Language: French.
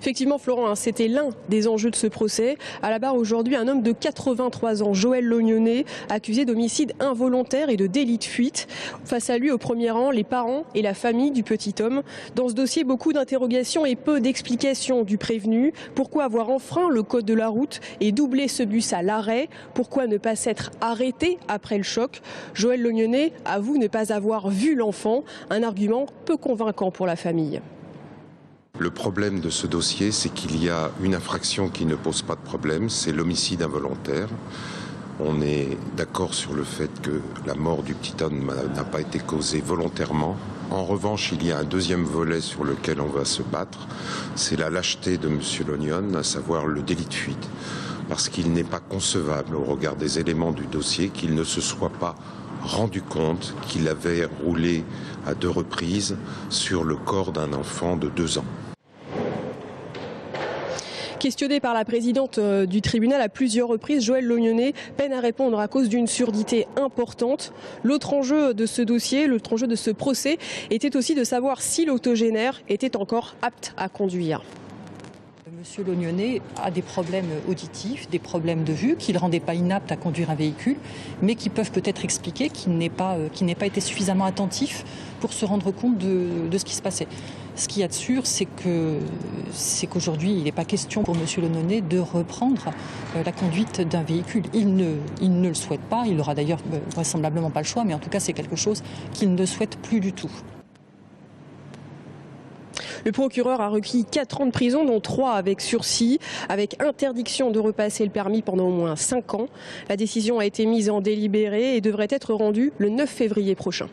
Effectivement, Florent, c'était l'un des enjeux de ce procès. À la barre aujourd'hui, un homme de 83 ans, Joël Lognonnet, accusé d'homicide involontaire et de délit de fuite. Face à lui, au premier rang, les parents et la famille du petit homme. Dans ce dossier, beaucoup d'interrogations et peu d'explications du prévenu. Pourquoi avoir enfreint le code de la route et doublé ce bus à l'arrêt? Pourquoi ne pas s'être arrêté après le choc? Joël Lognonnet avoue ne pas avoir vu l'enfant, un argument peu convaincant pour la famille. Le problème de ce dossier, c'est qu'il y a une infraction qui ne pose pas de problème, c'est l'homicide involontaire. On est d'accord sur le fait que la mort du petit homme n'a pas été causée volontairement. En revanche, il y a un deuxième volet sur lequel on va se battre, c'est la lâcheté de M. Lognon, à savoir le délit de fuite. Parce qu'il n'est pas concevable, au regard des éléments du dossier, qu'il ne se soit pas rendu compte qu'il avait roulé à 2 reprises sur le corps d'un enfant de 2 ans. Questionné par la présidente du tribunal à plusieurs reprises, Joël Lognonnet peine à répondre à cause d'une surdité importante. L'autre enjeu de ce dossier, l'autre enjeu de ce procès, était aussi de savoir si l'octogénaire était encore apte à conduire. Monsieur Lognonnet a des problèmes auditifs, des problèmes de vue qui ne le rendaient pas inapte à conduire un véhicule, mais qui peuvent peut-être expliquer qu'il n'ait pas été suffisamment attentif pour se rendre compte de ce qui se passait. Ce qu'il y a de sûr, c'est qu'aujourd'hui, il n'est pas question pour Monsieur Lognonnet de reprendre la conduite d'un véhicule. Il ne le souhaite pas, il n'aura d'ailleurs vraisemblablement pas le choix, mais en tout cas, c'est quelque chose qu'il ne souhaite plus du tout. Le procureur a requis 4 ans de prison, dont 3 avec sursis, avec interdiction de repasser le permis pendant au moins 5 ans. La décision a été mise en délibéré et devrait être rendue le 9 février prochain.